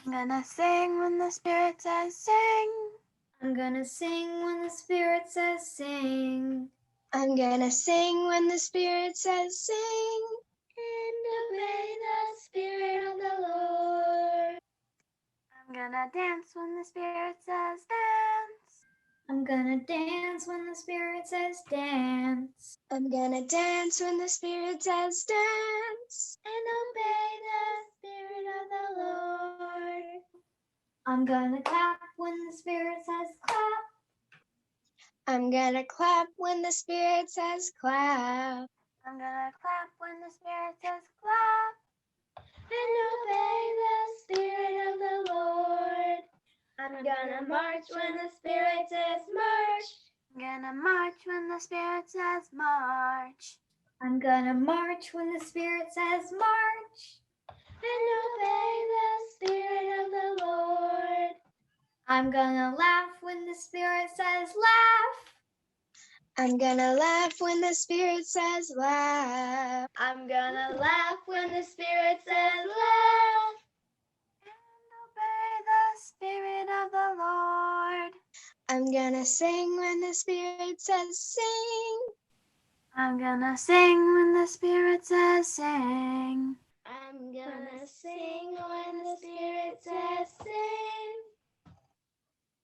I'm gonna sing when the Spirit says sing. I'm gonna sing when the Spirit says sing. I'm gonna sing when the Spirit says sing. And obey the Spirit of the Lord. I'm gonna dance when the Spirit says dance. I'm gonna dance when the Spirit says dance. I'm gonna dance when the Spirit says dance. And obey the Spirit of the Lord. I'm gonna clap when the Spirit says clap. I'm gonna clap when the Spirit says clap. I'm gonna clap when the Spirit says clap. And obey the Spirit of the Lord. I'm gonna march when the Spirit says march. I'm gonna march when the Spirit says march. I'm gonna march when the Spirit says march. And obey the Spirit of the Lord. I'm gonna laugh when the Spirit says laugh. I'm gonna laugh when the Spirit says laugh. I'm gonna laugh when the Spirit says laugh. And obey the Spirit of the Lord. I'm gonna sing when the Spirit says sing. I'm gonna sing when the Spirit says sing. I'm gonna sing when the Spirit says sing.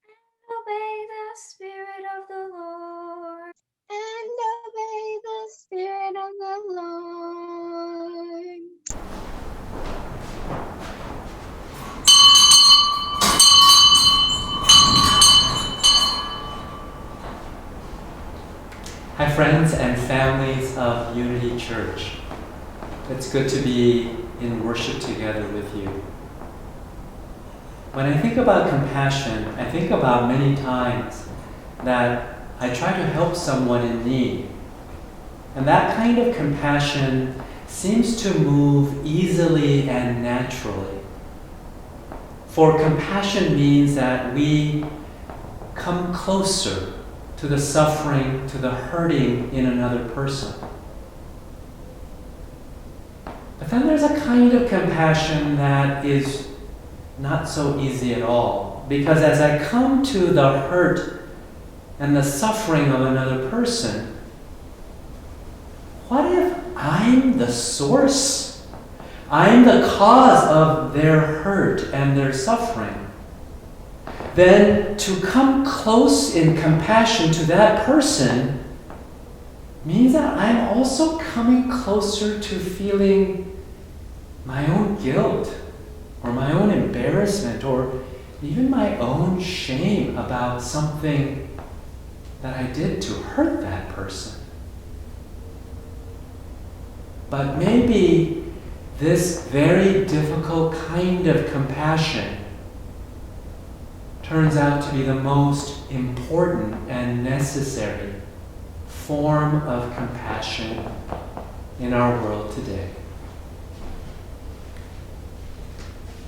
And obey the Spirit of the Lord. And obey the Spirit of the Lord. Hi friends and families of Unity Church. It's good to be in worship together with you. When I think about compassion, I think about many times that I try to help someone in need. And that kind of compassion seems to move easily and naturally. For compassion means that we come closer to the suffering, to the hurting in another person. But then there's a kind of compassion that is not so easy at all. Because as I come to the hurt and the suffering of another person, what if I'm the source? I'm the cause of their hurt and their suffering. Then to come close in compassion to that person means that I'm also coming closer to feeling my own guilt or my own embarrassment or even my own shame about something that I did to hurt that person. But maybe this very difficult kind of compassion turns out to be the most important and necessary form of compassion in our world today.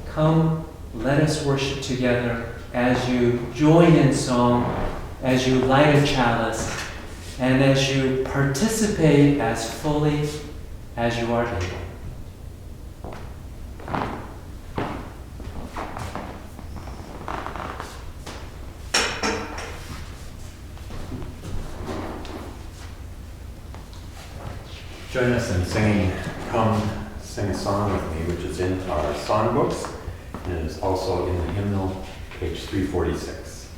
Come, let us worship together as you join in song, as you light a chalice, and as you participate as fully as you are able. Join us in singing Come Sing a Song With Me, which is in our songbooks and is also in the hymnal, page 346.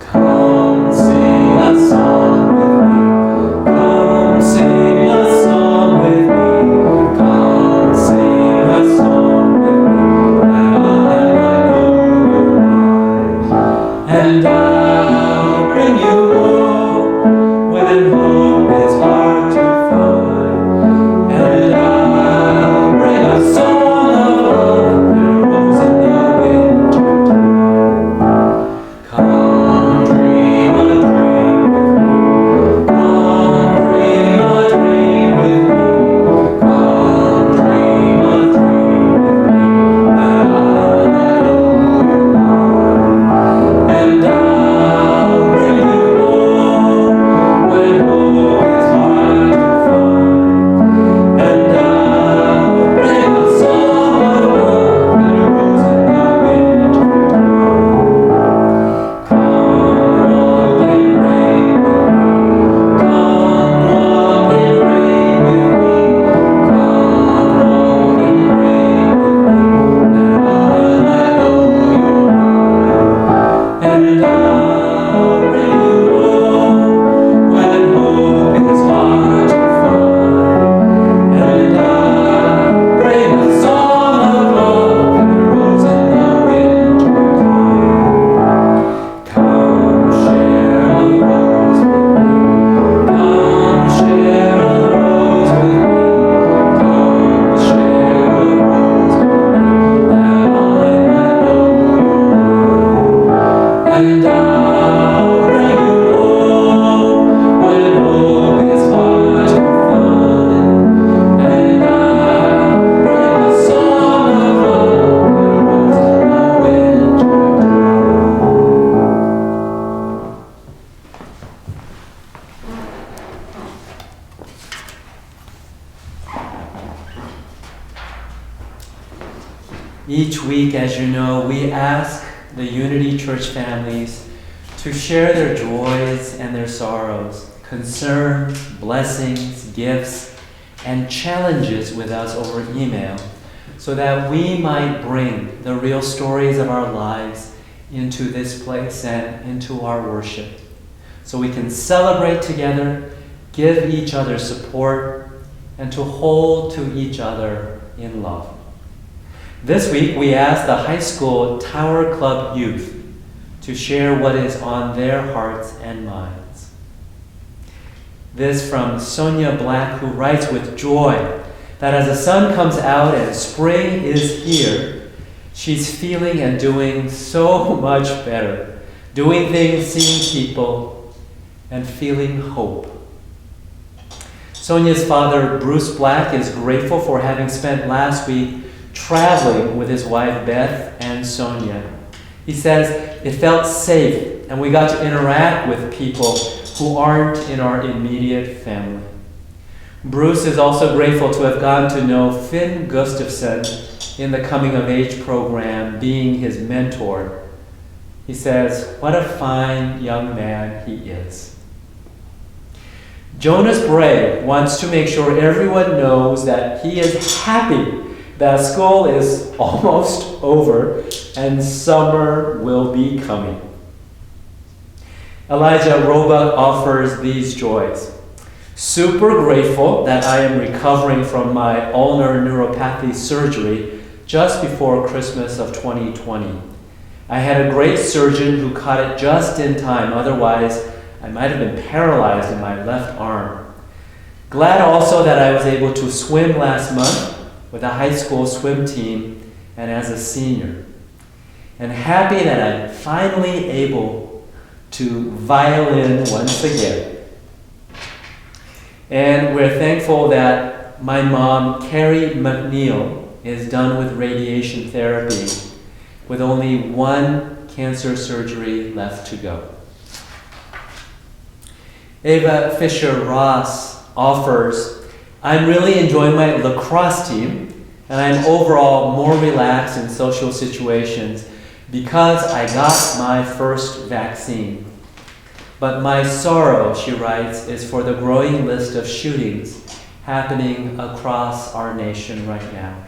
Come sing a song with me. Come sing a song with me. Come sing a song with me. And I'll bring you hope when hope is hard to find. And Each week, as you know, we ask the Unity Church families to share their joys and their sorrows, concerns, blessings, gifts, and challenges with us over email, so that we might bring the real stories of our lives into this place and into our worship, so we can celebrate together, give each other support, and to hold to each other in love. This week, we asked the high school Tower Club youth to share what is on their hearts and minds. This from Sonia Black, who writes with joy that as the sun comes out and spring is here, she's feeling and doing so much better, doing things, seeing people, and feeling hope. Sonia's father, Bruce Black, is grateful for having spent last week traveling with his wife, Beth, and Sonia. He says, it felt safe, and we got to interact with people who aren't in our immediate family. Bruce is also grateful to have gotten to know Finn Gustafson in the Coming of Age program, being his mentor. He says, what a fine young man he is. Jonas Bray wants to make sure everyone knows that he is happy that school is almost over and summer will be coming. Elijah Roebuck offers these joys. Super grateful that I am recovering from my ulnar neuropathy surgery just before Christmas of 2020. I had a great surgeon who caught it just in time, otherwise I might have been paralyzed in my left arm. Glad also that I was able to swim last month with a high school swim team and as a senior. And happy that I'm finally able to violin once again. And we're thankful that my mom, Carrie McNeil, is done with radiation therapy with only one cancer surgery left to go. Ava Fisher-Ross offers, I'm really enjoying my lacrosse team, and I'm overall more relaxed in social situations because I got my first vaccine. But my sorrow, she writes, is for the growing list of shootings happening across our nation right now.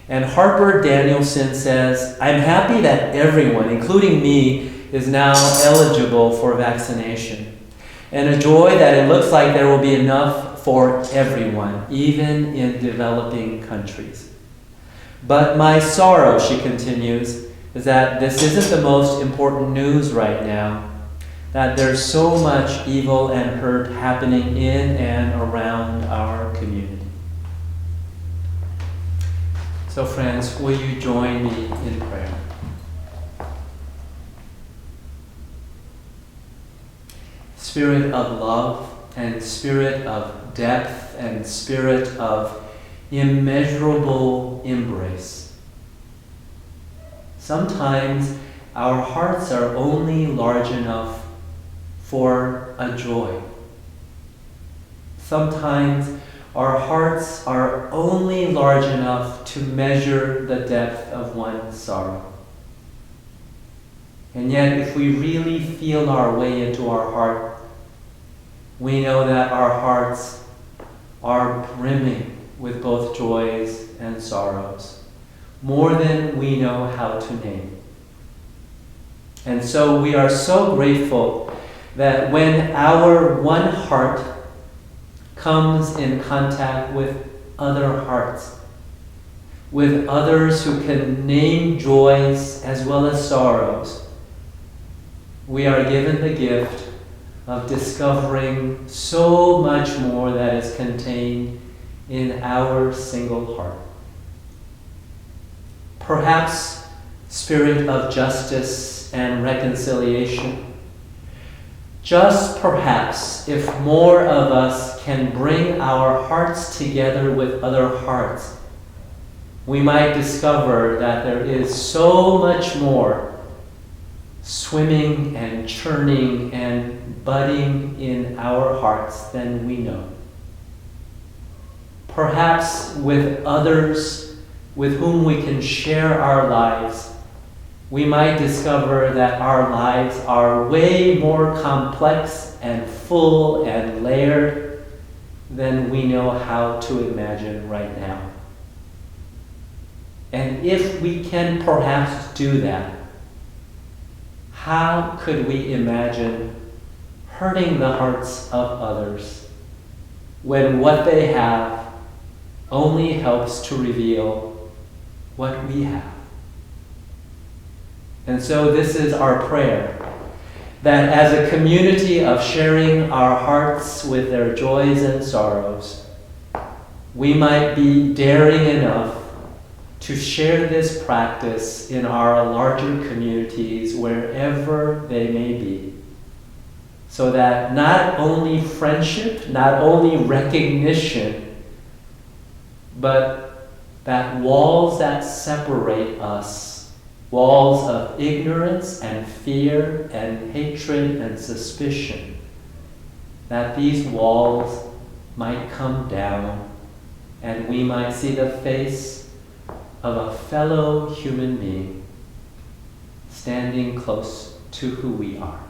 And Harper Danielson says, I'm happy that everyone, including me, is now eligible for vaccination. And a joy that it looks like there will be enough for everyone, even in developing countries. But my sorrow, she continues, is that this isn't the most important news right now, that there's so much evil and hurt happening in and around our community. So friends, will you join me in prayer? Spirit of love and spirit of depth and spirit of immeasurable embrace. Sometimes our hearts are only large enough for a joy. Sometimes our hearts are only large enough to measure the depth of one's sorrow. And yet, if we really feel our way into our heart, we know that our hearts are brimming with both joys and sorrows, more than we know how to name. And so we are so grateful that when our one heart comes in contact with other hearts, with others who can name joys as well as sorrows, we are given the gift of discovering so much more that is contained in our single heart. Perhaps spirit of justice and reconciliation. Just perhaps, if more of us can bring our hearts together with other hearts, we might discover that there is so much more swimming and churning and budding in our hearts than we know. Perhaps with others with whom we can share our lives, we might discover that our lives are way more complex and full and layered than we know how to imagine right now. And if we can perhaps do that, how could we imagine hurting the hearts of others when what they have only helps to reveal what we have? And so this is our prayer, that as a community of sharing our hearts with their joys and sorrows, we might be daring enough to share this practice in our larger communities wherever they may be, so that not only friendship, not only recognition, but that walls that separate us, walls of ignorance and fear and hatred and suspicion, that these walls might come down and we might see the face of a fellow human being standing close to who we are.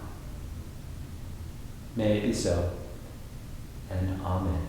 May it be so, and Amen.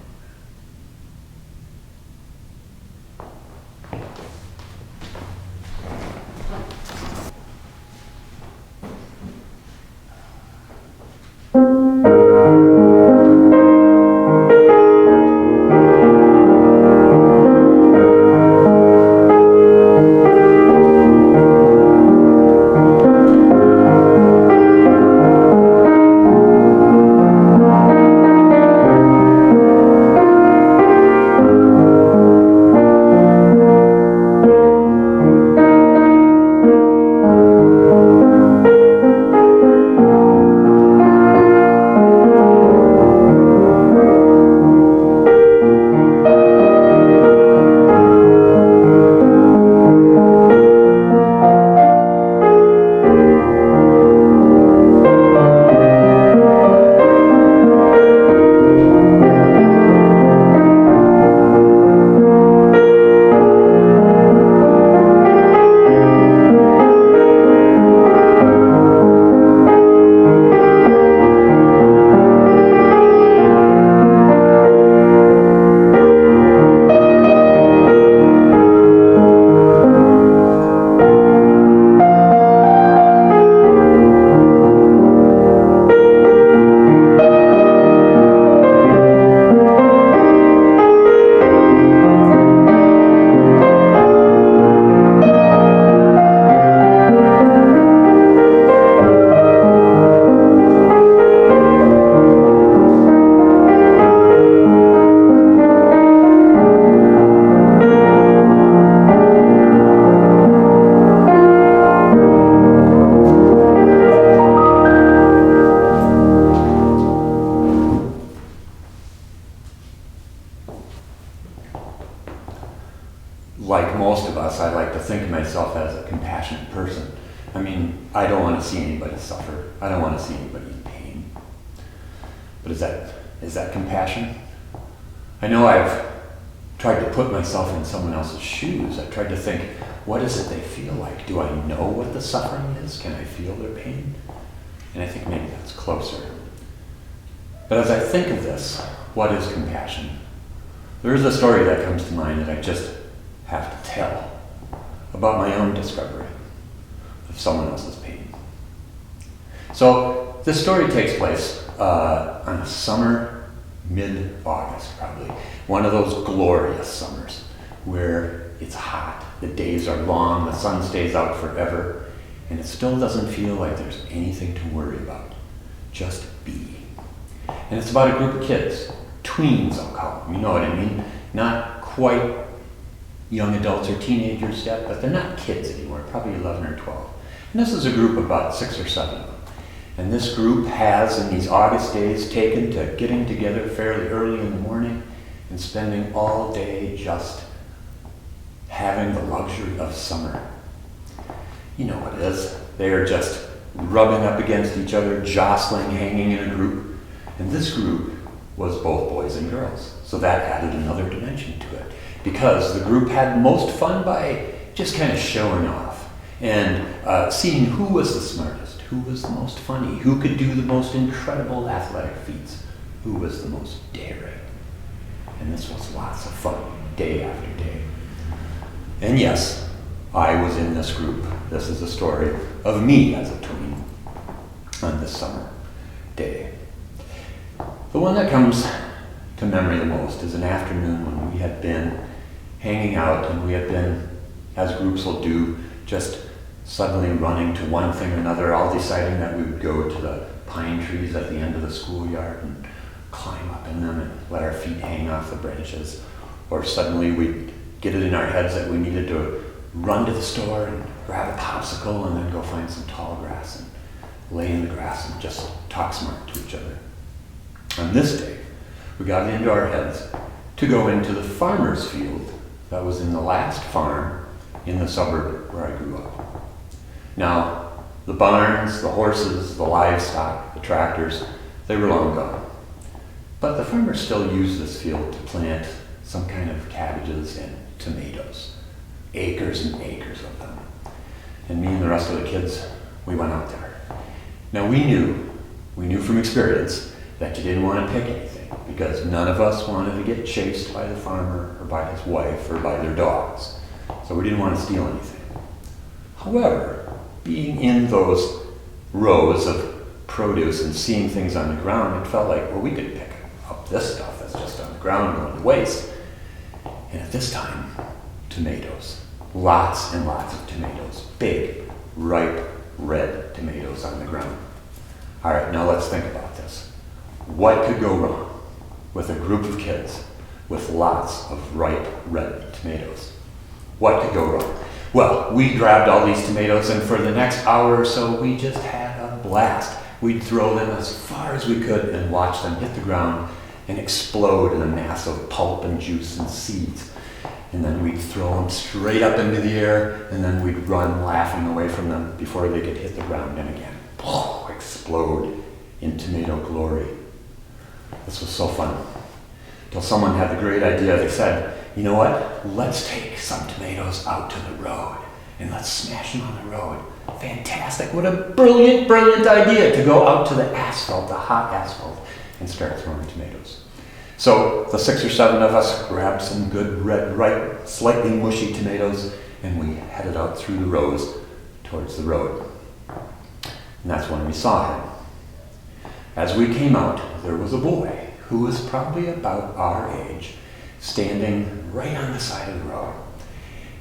Like most of us, I like to think of myself as a compassionate person. I mean, I don't want to see anybody suffer. I don't want to see anybody in pain. But is that compassion? I know I've tried to put myself in someone else's shoes. I've tried to think, what is it they feel like? Do I know what the suffering is? Can I feel their pain? And I think maybe that's closer. But as I think of this, what is compassion? There is a story that comes to mind that I just have to tell about my own discovery of someone else's pain. So this story takes place on a summer, mid-August probably. One of those glorious summers where it's hot, the days are long, the sun stays out forever, and it still doesn't feel like there's anything to worry about. Just be. And it's about a group of kids, tweens I'll call them, you know what I mean? Not quite young adults or teenagers yet, but they're not kids anymore, probably 11 or 12. And this is a group of about 6 or 7 of them. And this group has, in these August days, taken to getting together fairly early in the morning and spending all day just having the luxury of summer. You know what it is. They are just rubbing up against each other, jostling, hanging in a group. And this group was both boys and girls. So that added another dimension to it. because the group had most fun by just kind of showing off and seeing who was the smartest, who was the most funny, who could do the most incredible athletic feats, who was the most daring. And this was lots of fun, day after day. And yes, I was in this group. This is a story of me as a tween on this summer day. The one that comes to memory the most is an afternoon when we had been hanging out and we had been, as groups will do, just suddenly running to one thing or another, all deciding that we would go to the pine trees at the end of the schoolyard and climb up in them and let our feet hang off the branches. Or suddenly we'd get it in our heads that we needed to run to the store and grab a popsicle and then go find some tall grass and lay in the grass and just talk smart to each other. On this day, we got it into our heads to go into the farmer's field that was in the last farm in the suburb where I grew up. Now, the barns, the horses, the livestock, the tractors, they were long gone. But the farmer still used this field to plant some kind of cabbages and tomatoes. Acres and acres of them. And me and the rest of the kids, we went out there. Now we knew from experience that you didn't want to pick anything because none of us wanted to get chased by the farmer or by his wife or by their dogs. So we didn't want to steal anything. However, being in those rows of produce and seeing things on the ground, it felt like, well, we could pick up this stuff that's just on the ground going to waste. And at this time, tomatoes. Lots and lots of tomatoes. Big, ripe, red tomatoes on the ground. All right, now let's think about this. What could go wrong with a group of kids with lots of ripe, red tomatoes? What could go wrong? Well, we grabbed all these tomatoes and for the next hour or so, we just had a blast. We'd throw them as far as we could and watch them hit the ground and explode in a mass of pulp and juice and seeds. And then we'd throw them straight up into the air, and then we'd run laughing away from them before they could hit the ground and again, explode in tomato glory. This was so fun. Till someone had the great idea. They said, you know what? Let's take some tomatoes out to the road, and let's smash them on the road. Fantastic. What a brilliant, brilliant idea to go out to the asphalt, the hot asphalt, and start throwing tomatoes. So the 6 or 7 of us grabbed some good red, ripe, slightly mushy tomatoes, and we headed out through the rows towards the road. And that's when we saw him. As we came out, there was a boy who was probably about our age, standing right on the side of the road.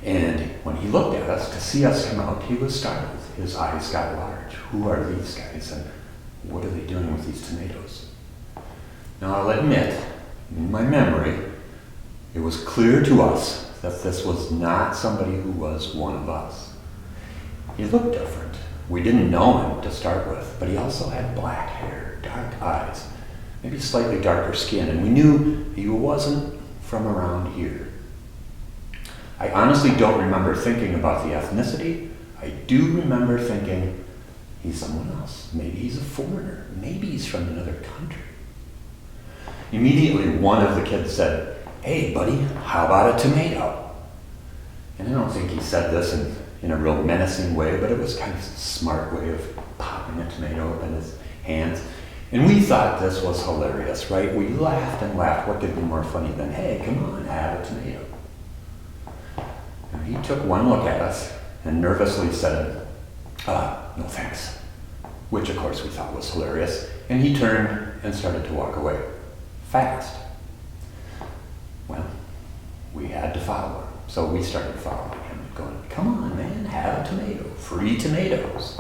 And when he looked at us to see us come out, he was startled. His eyes got large. Who are these guys, and what are they doing with these tomatoes? Now I'll admit, in my memory, it was clear to us that this was not somebody who was one of us. He looked different. We didn't know him to start with, but he also had black hair, dark eyes, maybe slightly darker skin, and we knew he wasn't from around here. I honestly don't remember thinking about the ethnicity. I do remember thinking, he's someone else. Maybe he's a foreigner. Maybe he's from another country. Immediately, one of the kids said, hey, buddy, how about a tomato? And I don't think he said this in a real menacing way, but it was kind of a smart way of popping a tomato up in his hands. And we thought this was hilarious, right? We laughed and laughed. What could be more funny than, hey, come on, have a tomato? And he took one look at us and nervously said, no thanks, which of course we thought was hilarious. And he turned and started to walk away. Fast. Well, we had to follow him, so we started following him, going, come on, man, have a tomato, free tomatoes.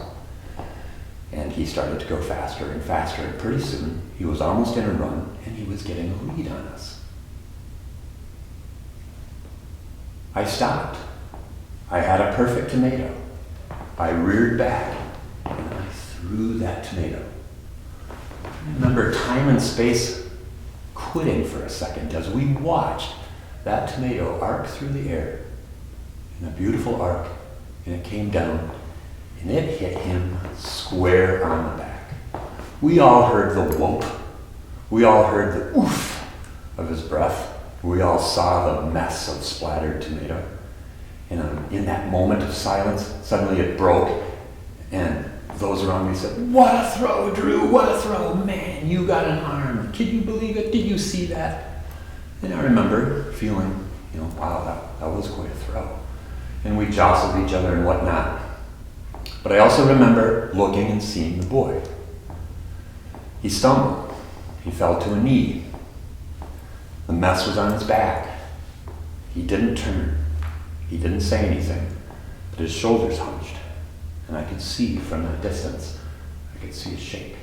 And he started to go faster and faster, and pretty soon he was almost in a run, and he was getting a lead on us. I stopped. I had a perfect tomato. I reared back, and I threw that tomato. I remember time and space quitting for a second as we watched that tomato arc through the air in a beautiful arc, and it came down and it hit him square on the back. We all heard the whoop. We all heard the oof of his breath, We all saw the mess of splattered tomato. And in that moment of silence, suddenly it broke, and those around me said, "What a throw, Drew, what a throw. Man, you got an arm. Can you believe it? Did you see that?" And I remember feeling, wow, that was quite a throw. And we jostled each other and whatnot. But I also remember looking and seeing the boy. He stumbled. He fell to a knee. The mess was on his back. He didn't turn. He didn't say anything, but his shoulders hunched. And I could see from that distance, I could see a shake.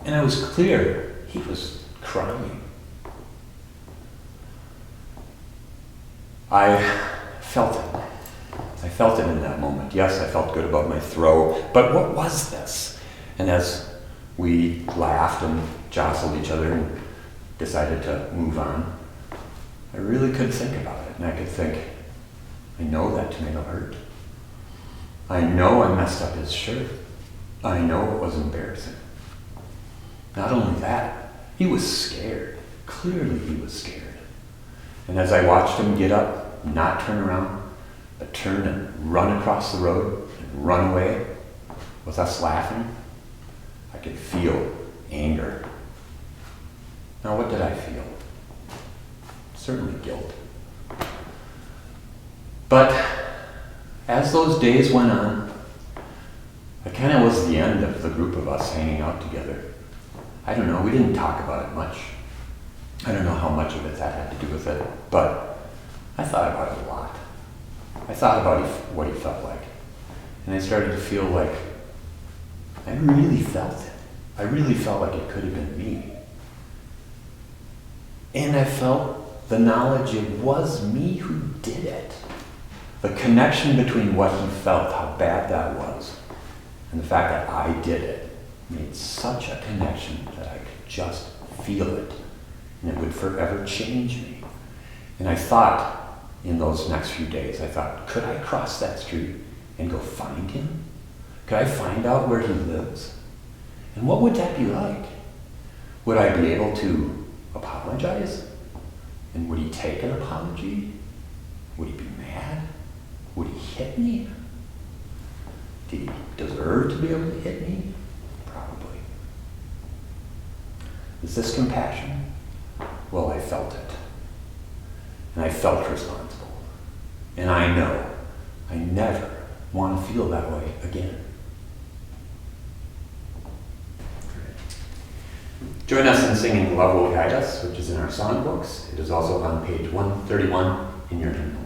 And it was clear he was crying. I felt it. I felt it in that moment. Yes, I felt good about my throw, but what was this? And as we laughed and jostled each other and decided to move on, I really could think about it. And I could think, I know that tomato hurt. I know I messed up his shirt. I know it was embarrassing. Not only that, he was scared. Clearly he was scared. And as I watched him get up, not turn around, but turn and run across the road and run away with us laughing, I could feel anger. Now what did I feel? Certainly guilt. But as those days went on, it kind of was the end of the group of us hanging out together. I don't know, we didn't talk about it much. I don't know how much of it that had to do with it, but I thought about it a lot. I thought about what he felt like. And I started to feel like I really felt it. I really felt like it could have been me. And I felt the knowledge it was me who did it. The connection between what he felt, how bad that was, and the fact that I did it made such a connection that I could just feel it. And it would forever change me. And I thought, in those next few days, I thought, could I cross that street and go find him? Could I find out where he lives? And what would that be like? Would I be able to apologize? And would he take an apology? Would he be mad? Would he hit me? Did he deserve to be able to hit me? Probably. Is this compassion? Well, I felt it. And I felt responsible. And I know I never want to feel that way again. Join us in singing Love Will Guide Us, which is in our songbooks. It is also on page 131 in your hymnal.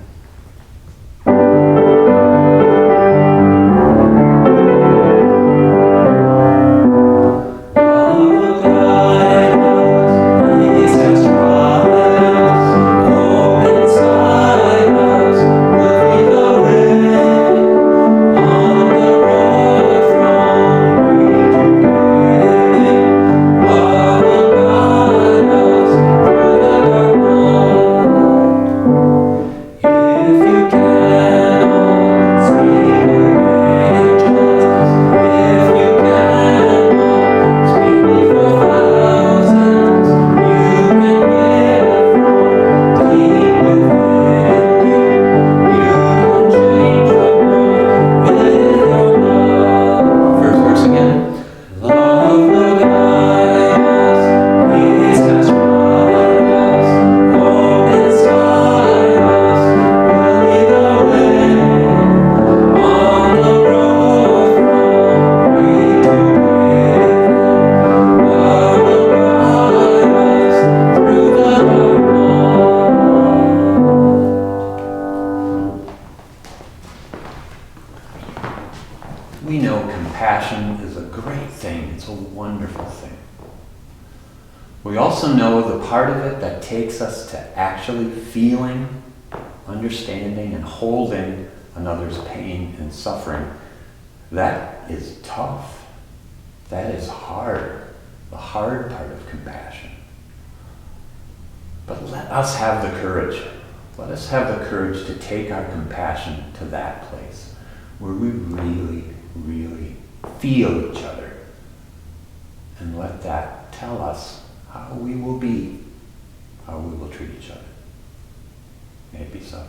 We know compassion is a great thing. It's a wonderful thing. We also know the part of it that takes us to actually feeling, understanding, and holding another's pain and suffering. That is tough. That is hard. The hard part of compassion. But let us have the courage. Let us have the courage to take our compassion to that place where we really, really feel each other. And let that tell us how we will be, how we will treat each other. May it be so.